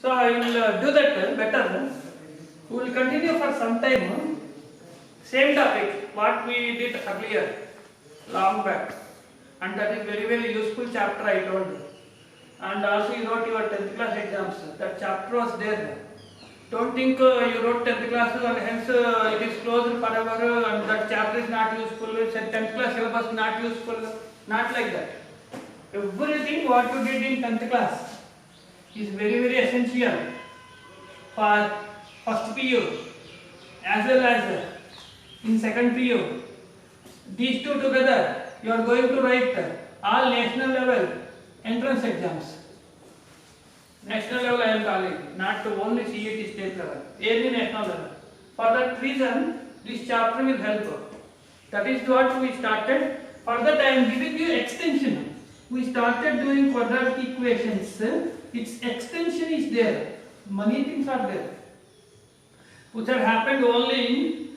So I will do that better. We will continue for some time. Same topic what we did earlier, long back, and that is very useful chapter I told. And also you wrote your 10th class exams. That chapter was there. Don't think you wrote 10th class and hence it is closed forever and that chapter is not useful. It's a 10th class syllabus not useful. Not like that. Everything what you did in 10th class is very essential for first PU as well as in second PU. These two together you are going to write all national level entrance exams. National level I am calling, not only CET state level, any national level. For that reason, this chapter will help. That is what we started. For that I am giving you extension. We started doing quadratic equations. Its extension is there. Many things are there, which have happened only in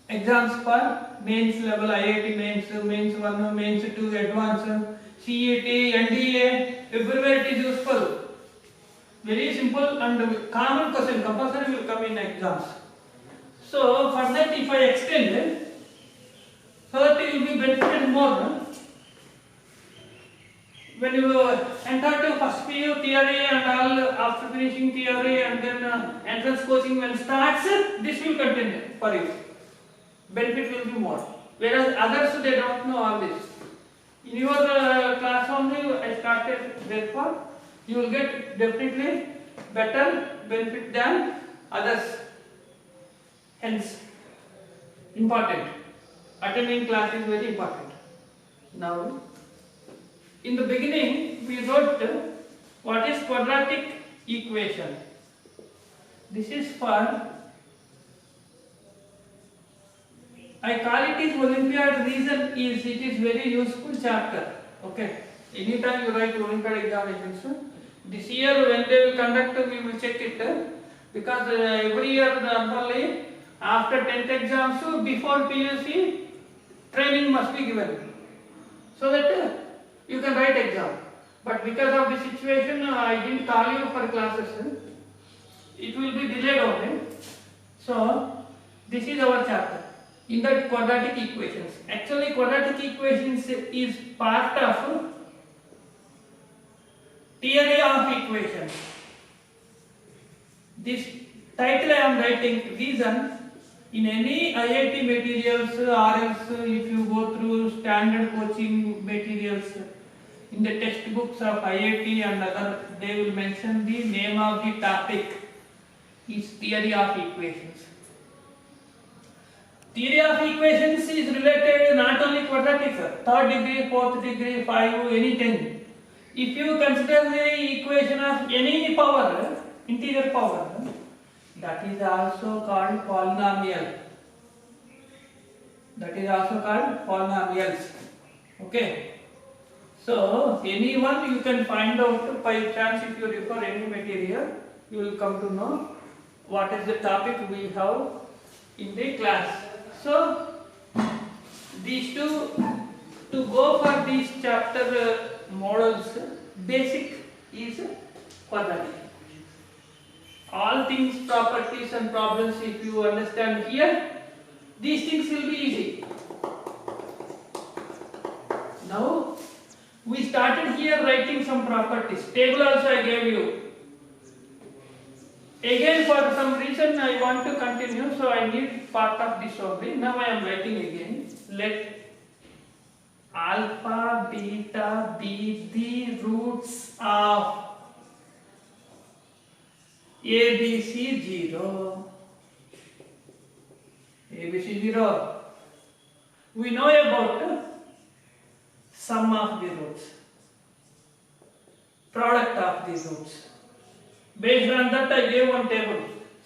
exams for mains level, IIT mains, mains 1, mains 2, advanced, CET, NDA, everywhere it is useful. Very simple and common question, compulsory will come in exams. So for that if I extend, so that you will be benefited more. When you enter to first PU theory and all, after finishing theory and then entrance coaching when starts, this will continue for you. Benefit will be more. Whereas others they don't know all this. In your class only I started, therefore you will get definitely better benefit than others. Hence, important. Attending class is very important. Now, in the beginning, we wrote what is quadratic equation. This is for, I call it is Olympiad. Reason is it is very useful chapter. Okay. Anytime you write Olympiad examinations, this year when they will conduct, we will check it because every year normally after 10th exams before PUC training must be given so that you can write exam. But because of the situation, I didn't call you for classes. It will be delayed only. So this is our chapter. In that quadratic equations. Actually, quadratic equations is part of theory of equations. This title I am writing reason in any IIT materials or else if you go through standard coaching materials in the textbooks of IIT and other, they will mention the name of the topic is theory of equations. Theory of equations is related not only quadratic, third degree, fourth degree, 5, any 10. If you consider the equation of any power, integer power, that is also called polynomial. That is also called polynomials. Okay. So, anyone you can find out by chance if you refer any material, you will come to know what is the topic we have in the class. So, these two, to go for these chapter models, basic is quadratic. All things, properties and problems, if you understand here, these things will be easy. Now, we started here writing some properties. Table also I gave you. Again, for some reason I want to continue, so I need part of this only. Now I am writing again. Let alpha, beta be the roots of ABC 0. ABC 0. We know about sum of the roots, product of these roots. Based on that, I gave one table.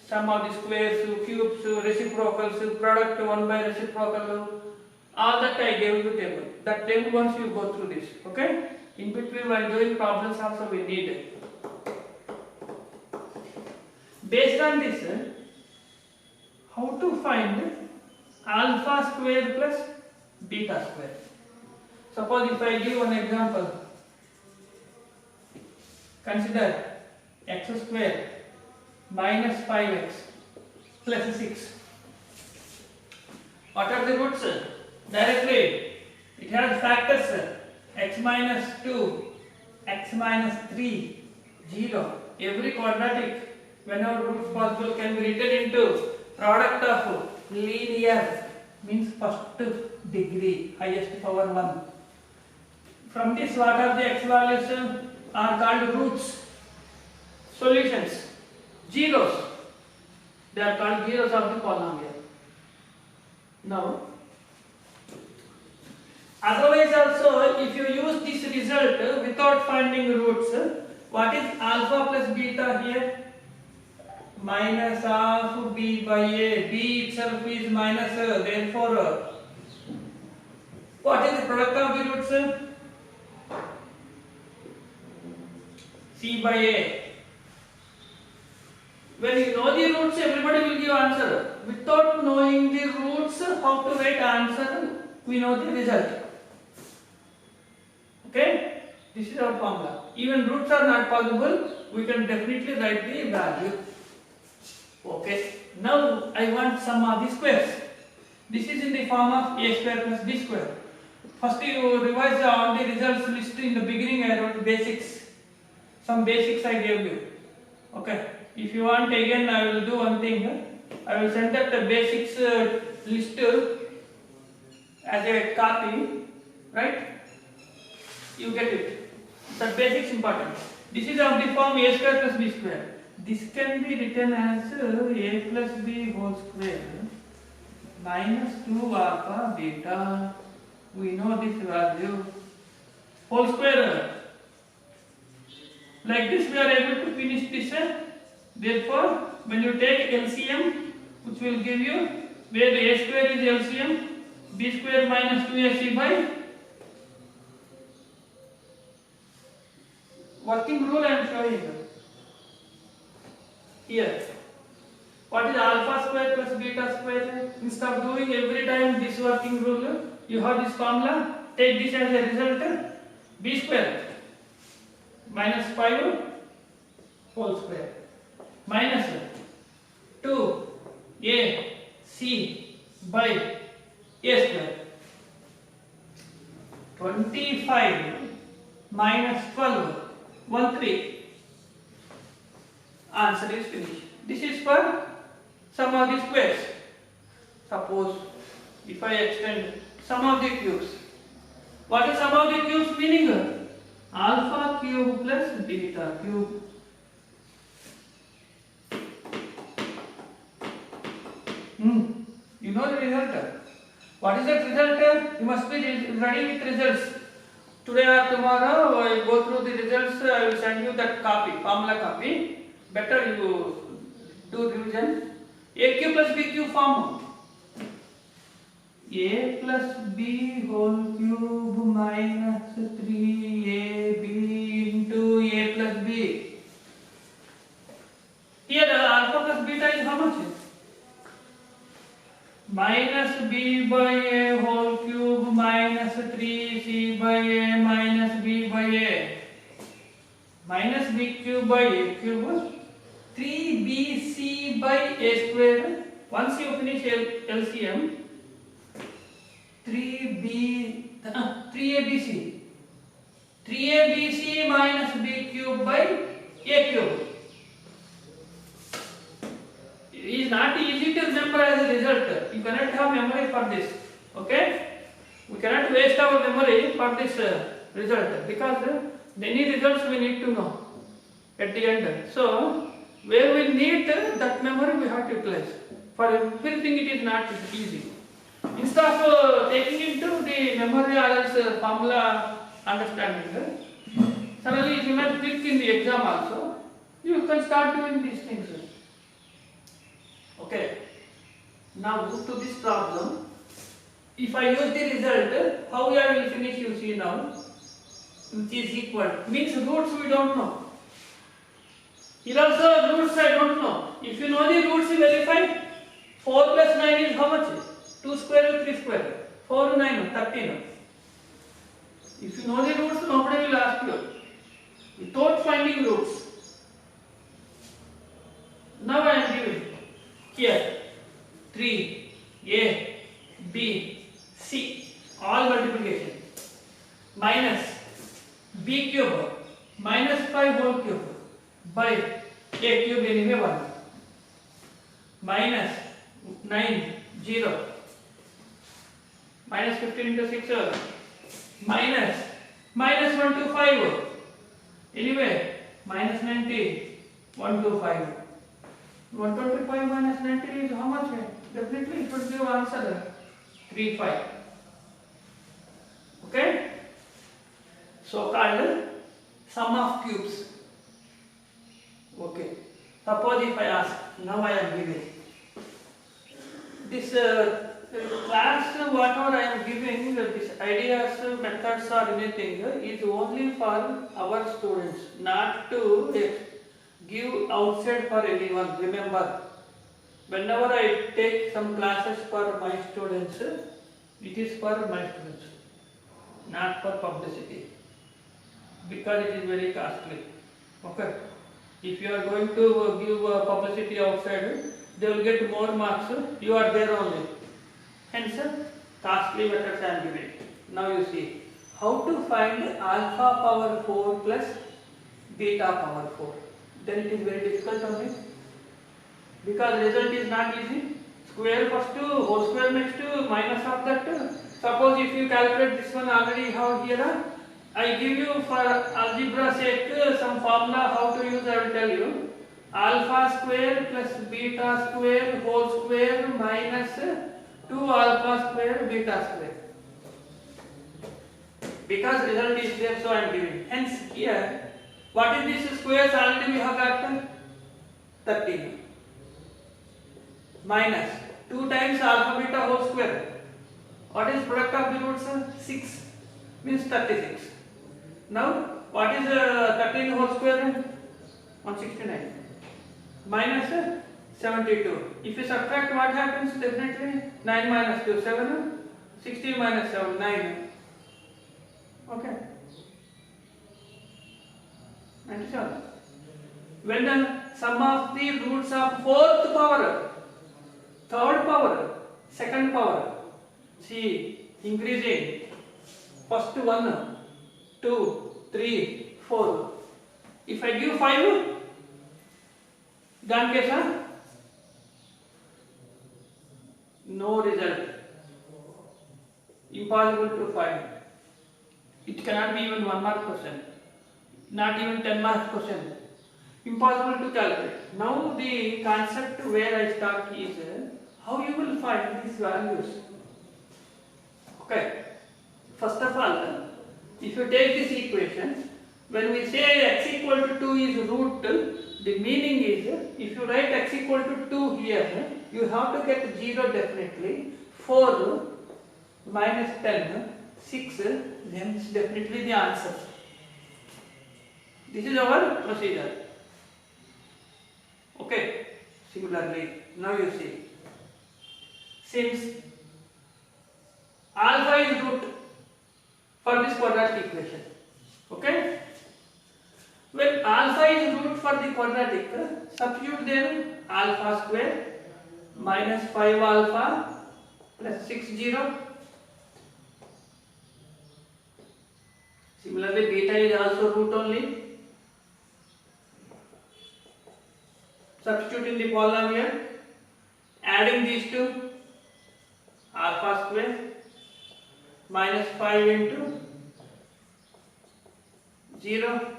Sum of the squares, cubes, reciprocals, product 1 by reciprocal. All that I gave you table. That table once you go through this. Okay? In between while doing problems also we need it. Based on this, how to find alpha square plus beta square. Suppose if I give one example, consider x square minus 5x plus 6. What are the roots? Directly, it has factors x minus 2, x minus 3, 0. Every quadratic, whenever roots possible, can be written into product of linear, means first degree, highest power 1. From this, what are the x values are called roots. Solutions, zeros, they are called zeros of the polynomial. Now, otherwise also, if you use this result without finding roots, what is alpha plus beta here? Minus of b by a. B itself is minus, therefore, what is the product of the roots? C by a. When you know the roots, everybody will give answer. Without knowing the roots, how to write answer, we know the result. Okay? This is our formula. Even roots are not possible, we can definitely write the value. Okay. Now I want sum of the squares. This is in the form of a square plus b square. First you revise all the results list. In the beginning I wrote basics. Some basics I gave you. Okay. If you want again, I will do one thing. I will send that the basics list as a copy, right? You get it. The basics important. This is of the form a square plus b square. This can be written as a plus b whole square minus 2 alpha beta. We know this value. Whole square. Like this we are able to finish this. Therefore, when you take LCM, which will give you where the a square is LCM, b square minus 2ac by working rule I am showing here. What is alpha square plus beta square? Instead of doing every time this working rule, you have this formula. Take this as a result. B square minus 5 whole square minus 2ac by a square. 25 minus 12, 13. Answer is finished. This is for sum of the squares. Suppose if I extend sum of the cubes. What is sum of the cubes meaning? Alpha cube plus beta cube. You know the result. What is that result? You must be ready with results. Today or tomorrow I will go through the results. I will send you that copy, formula copy. Better you do revision. A cube plus b cube form. A plus b whole cube minus 3ab into a plus b. Here alpha plus beta is how much? Minus b by a whole cube minus 3c by a minus b by a. Minus b cube by a cube. 3bc by a square. Once you finish LCM, 3abc. 3abc minus b cube by a cube. It is not easy to remember as a result. You cannot have memory for this. Okay? We cannot waste our memory for this result because many results we need to know at the end. So, where we need that memory we have to utilize. For everything it is not easy. Instead of taking into the memory or else formula understanding, suddenly if you not click in the exam also, you can start doing these things. Okay. Now move to this problem. If I use the result, how I will finish you see now, which is equal. Means roots we don't know. Here also roots I don't know. If you know the roots, you verify. 4 plus 9 is how much? 2 square or 3 square? 4, 9, 13. If you know the roots, nobody will ask you. Without finding roots. Now by a cube anyway 1 minus 9 0 minus 15 into 6 minus 125 anyway minus 90 125 125 minus 90 is how much? Definitely it should give answer 35. Okay, so called sum of cubes. Okay, suppose if I ask, now I am giving this class, whatever I am giving, these ideas, methods or anything is only for our students, not to give outside for anyone. Remember, whenever I take some classes for my students, it is for my students, not for publicity, because it is very costly. Okay, if you are going to give publicity outside, they will get more marks. You are there only. Hence, costly methods I am giving. Now you see how to find alpha power 4 plus beta power 4. Then it is very difficult only, because result is not easy. Square first, whole square next, minus of that. Suppose if you calculate this one already, how here I give you for algebra sake some formula how to use. I will tell you. Alpha square plus beta square whole square minus 2 alpha square beta square. Because result is there, so I am giving. Hence here, what is this squares? Already we have got 13 minus 2 times alpha beta whole square. What is product of the roots? 6 means 36. Now what is 13 whole square? 169 minus 72. If you subtract, what happens? Definitely 9 minus 2 7, 16 minus 7 9. Okay, 97. When the sum of the roots of fourth power, third power, second power, see increasing, first 1 2 3 4. If I give 5, done case, no result, impossible to find. It cannot be even 1 mark question, not even 10 mark question, impossible to calculate. Now the concept where I start is how you will find these values. Okay, first of all, if you take this equation, when we say x equal to 2 is root, the meaning is if you write x equal to 2 here, you have to get 0 definitely. 4 minus 10, 6, then it's definitely the answer. This is our procedure. Okay, similarly, now you see, since alpha is root for this quadratic equation, okay, when alpha is root for the quadratic, substitute then alpha square minus 5 alpha plus 6 0. Similarly, beta is also root only. Substitute in the polynomial, adding these two, alpha square minus 5 into 0,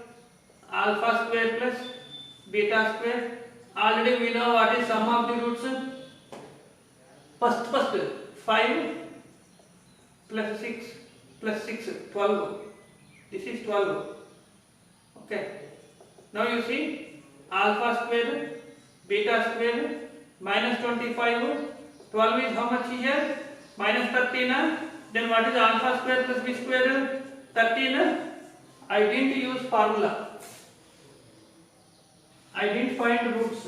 alpha square plus beta square. Already we know what is sum of the roots. First 5 plus 6 plus 6 12. This is 12. Okay. Now you see alpha square beta square minus 25. 12 is how much here? Minus 13. Then what is alpha square plus b square? 13. I didn't use formula. I didn't find roots.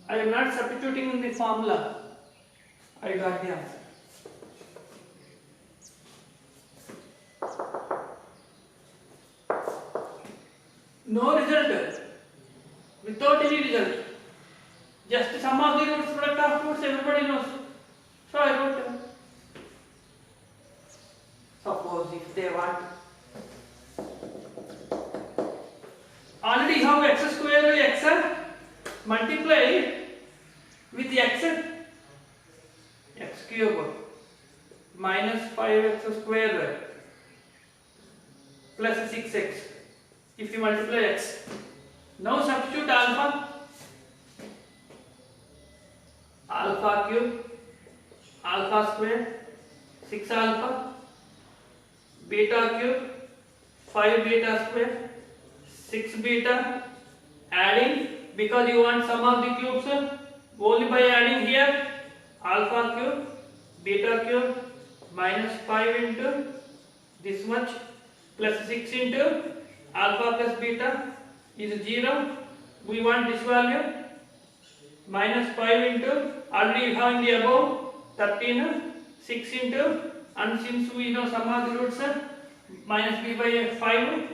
I am not substituting in the formula. I got the answer. No result. Without any result. Just sum of the roots, product of roots, everybody knows. So I wrote. Suppose if they want. Already have x square x multiply with x cube minus 5x square plus 6x if you multiply x. Now substitute alpha cube alpha square 6 alpha beta cube 5 beta square 6 beta, adding because you want sum of the cubes only by adding here alpha cube beta cube minus 5 into this much plus 6 into alpha plus beta is 0. We want this value minus 5 into already you have in the above 13 6 into, and since we know sum of the roots minus b by 5.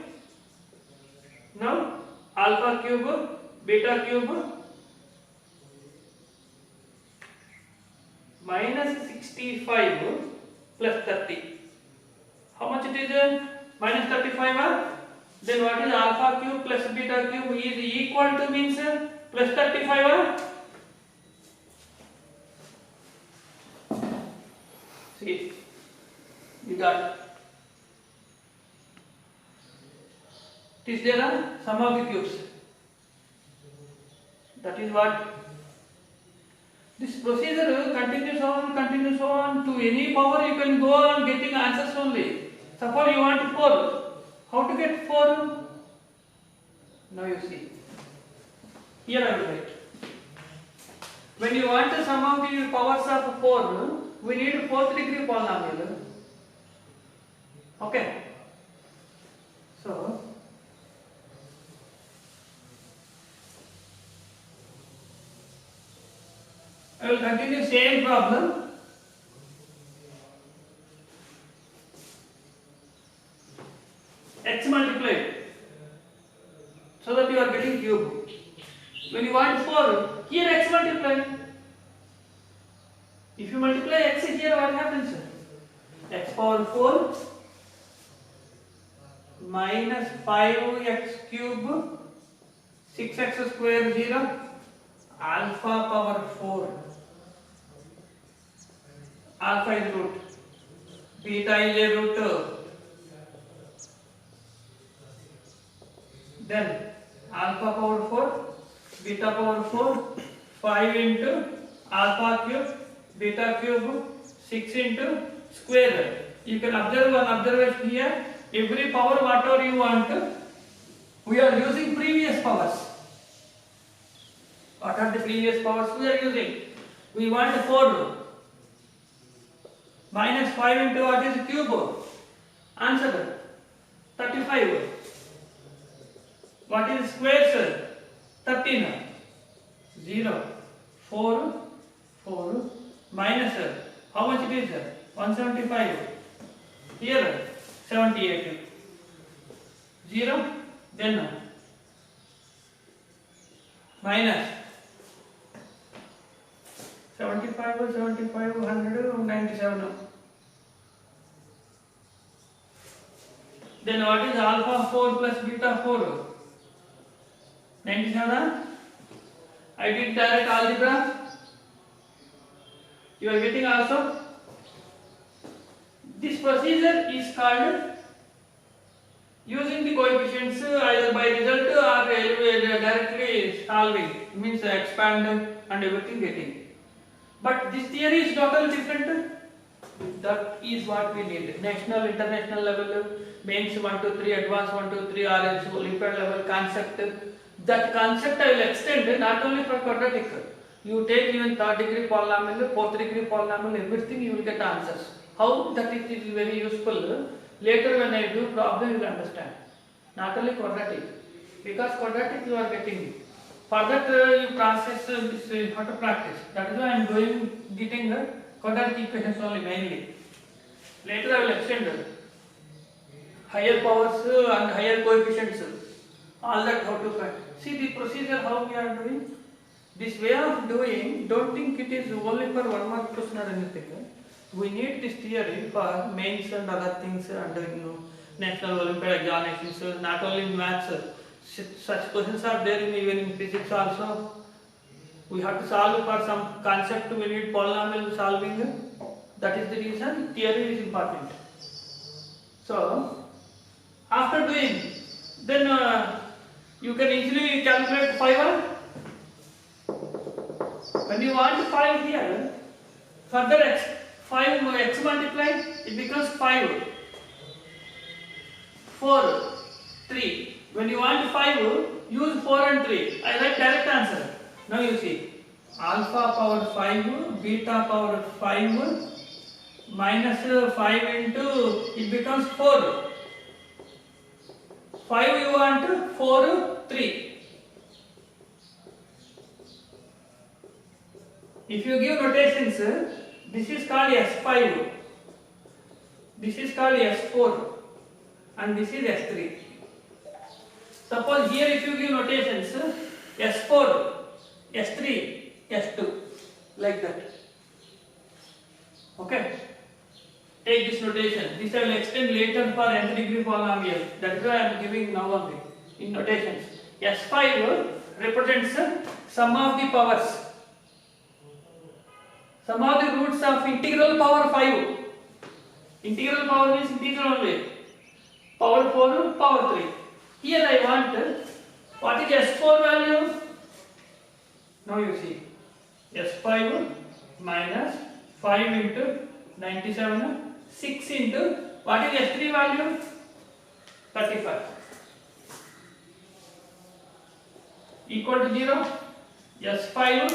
Now alpha cube beta cube minus 65 plus 30. How much it is? Minus 35. Then what is alpha cube plus beta cube is equal to means plus 35. See, you got it is there sum of the cubes. That is what this procedure continues on to any power. You can go on getting answers only. Suppose you want 4, how to get 4? Now you see here I will write. When you want the sum of the powers of 4, we need 4th degree polynomial. Okay, so I will continue same problem. X multiplied so that you are getting cube. When you want 4, here x multiplied. If you multiply x here, what happens? X power 4 minus 5x cube 6x square 0 alpha power 4. Alpha is root, beta is a root. Then alpha power 4, beta power 4, 5 into alpha cube, beta cube, 6 into square. You can observe one observation here. Every power whatever you want, we are using previous powers. What are the previous powers we are using? We want 4 minus 5 into what is cube? Answer 35. What is square, sir? 13. 0. 4. 4. Minus, sir. How much it is, sir? 175. Here, 78. 0. Then, minus 75, 100, 97. Then what is alpha 4 plus beta 4? 97. I did direct algebra. You are getting also. This procedure is called using the coefficients either by result or directly solving, means expand and everything getting. But this theory is totally different. That is what we need. National, international level, mains 1 to 3, advanced 1 to 3, or else Olympiad level concept. That concept I will extend not only for quadratic. You take even 3rd degree polynomial, 4th degree polynomial, everything you will get answers. How that it is very useful. Later when I do problem you will understand. Not only quadratic. Because quadratic you are getting. For that you process this how to practice. That is why I am getting quadratic equations only mainly. Later I will extend higher powers and higher coefficients. All that how to practice. See the procedure how we are doing. This way of doing, don't think it is only for 1 mark question or anything. We need this theory for mains and other things and national Olympiad examinations, not only maths. Such questions are there in even in physics also. We have to solve for some concept. We need polynomial solving. That is the reason theory is important. So after doing, then you can easily calculate 5. When you want 5 here, further x 5 x multiplied, it becomes 5, 4, 3. When you want 5, use 4 and 3. I write direct answer. Now you see, alpha power 5, beta power 5, minus 5 into, it becomes 4. 5 you want, 4, 3. If you give notations, this is called S5, this is called S4, and this is S3. Suppose here if you give notations, S4, S3, S2, like that. Okay. Take this notation. This I will extend later for nth degree polynomial. That is why I am giving now only in notations. S5 represents sum of the powers. Sum of the roots of integral power 5. Integral power means integral only. Power 4, power 3. Here I want, what is S4 value? Now you see, S5 minus 5 into 97, 6 into, what is S3 value? 35. Equal to 0. S5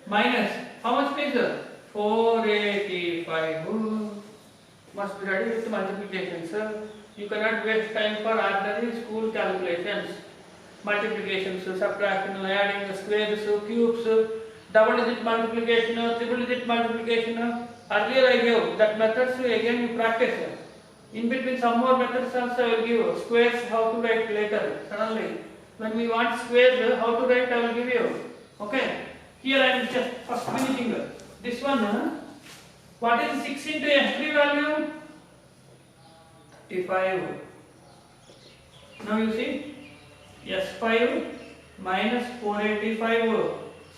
minus, how much is 485. Must be ready with multiplication, sir. You cannot waste time for ordinary school calculations. Multiplications, subtraction, adding, squares, cubes, double digit multiplication, triple digit multiplication. Earlier I gave that methods, again you practice. In between some more methods also I will give. Squares how to write later. Suddenly, when we want squares how to write I will give you. Okay. Here I am just first finishing this one. What is 6 into S3 value? 35. Now you see, S5 minus 485.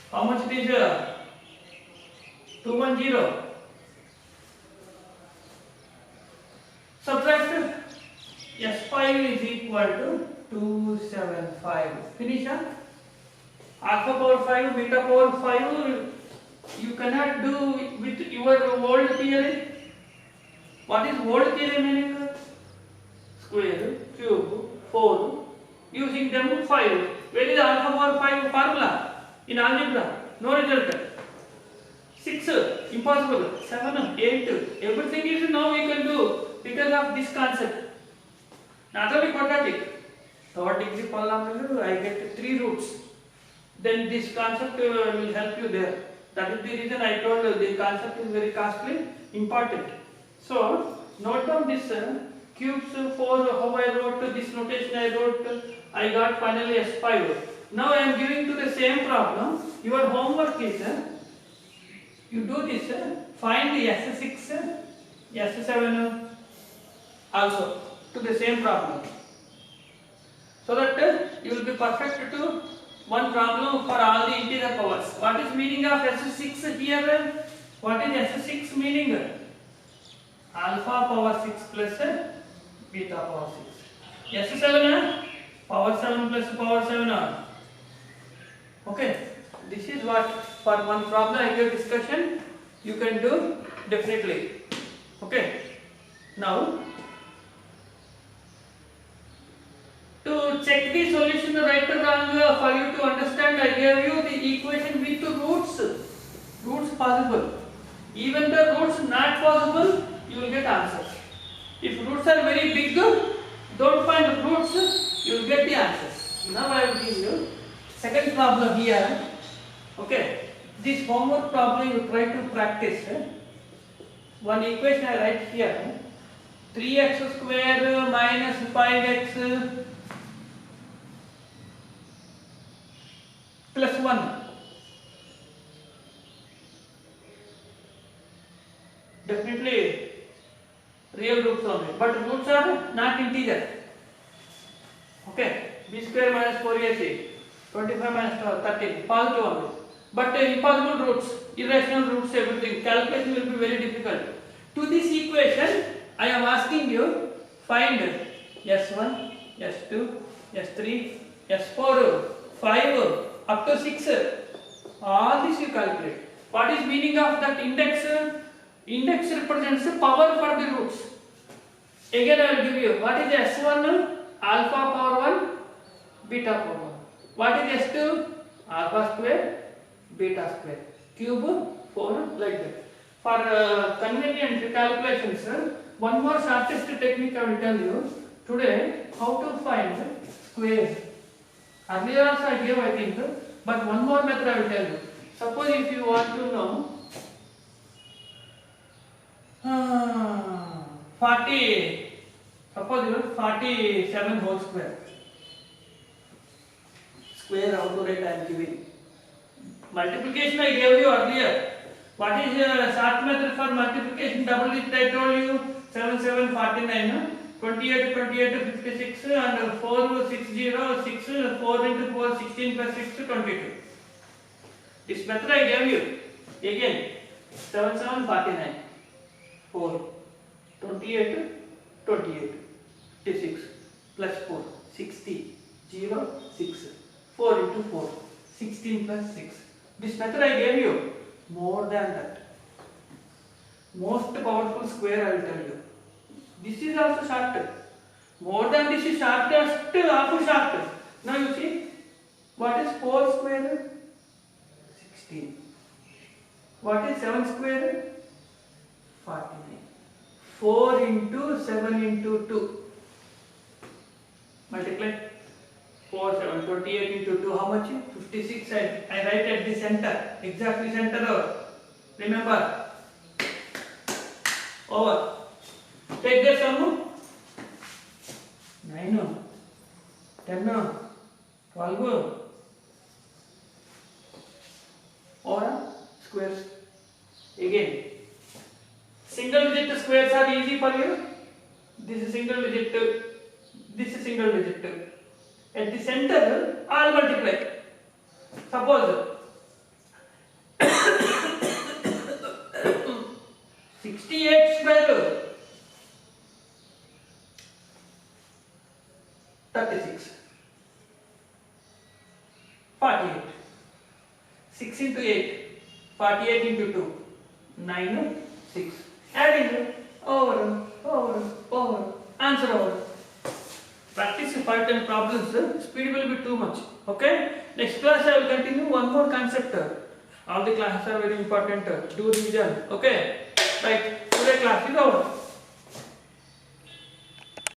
How much it is? 210. Subtract. S5 is equal to 275. Finish. Alpha power 5, beta power 5. You cannot do with your old theory. What is old theory meaning? Square, cube, 4. Using them 5. Where is alpha power 5 formula? In algebra, no result. 6, impossible. 7, 8. Everything is now we can do because of this concept. Not only quadratic. Third degree polynomial, I get 3 roots. Then this concept will help you there. That is the reason I told you the concept is very costly, important. So, note down this cubes 4, how I wrote this notation I got finally S5. Now I am giving to the same problem. Your homework is, you do this, find the S6, S7 also to the same problem. So that you will be perfect to one problem for all the integer powers. What is meaning of S6 here? What is S6 meaning? Alpha power 6 plus beta power 6. S7 power 7 plus power 7. Okay. This is what for one problem I give discussion. You can do definitely. Okay. Now to check the solution right or wrong, for you to understand, I gave you the equation with roots. Roots possible. Even the roots not possible, you will get answers. If roots are very big, don't find roots, you will get the answers. Now I will give you second problem here. Okay. This homework problem you try to practice. One equation I write here. 3x square minus 5x plus 1. Definitely real roots only, but roots are not integer. Okay, b square minus 4ac, 25 minus 13, positive only. But impossible roots, irrational roots, everything, calculation will be very difficult. To this equation, I am asking you, find S1, S2, S3, S4, 5, up to 6. All this you calculate. What is meaning of that index? Index represents the power for the roots. Again I will give you, what is S1? Alpha power 1, beta power 1. What is S2? Alpha square, beta square. Cube 4, like that. For convenient calculations, one more shortest technique I will tell you. Today, how to find square. Earlier also I gave, I think, but one more method I will tell you. Suppose if you want to know 40, suppose you 47 whole square. Square how to write I am giving. Multiplication I gave you earlier. What is short method for multiplication? Double digit I told you. 7 7 49. 28 28 56 and 4 60 6 4 into 4 16 plus 6 22. This method I gave you. Again 7 7 49. 4 28 28 56 plus 4 60 0 6 4 into 4 16 plus 6. This method I gave you. More than that. Most powerful square I will tell you. This is also short. More than this is shortest, half short. Now you see, what is 4 square? 16. What is 7 square? 49. 4 into 7 into 2. Multiply. 4 7 28 into 2, how much? 56. I write at the center, exactly center. Remember. Over. Take the sum. 9, 10, 12. Or squares. Again. Single digit squares are easy for you. This is single digit. This is single digit. At the center, all multiply. Suppose 68 square 36 48 6 into 8 48 into 2 9 6 adding over answer over. Practice 5 10 problems, speed will be too much. Okay, next class I will continue one more concept. All the classes are very important. Do revision. Okay, right, today class is over.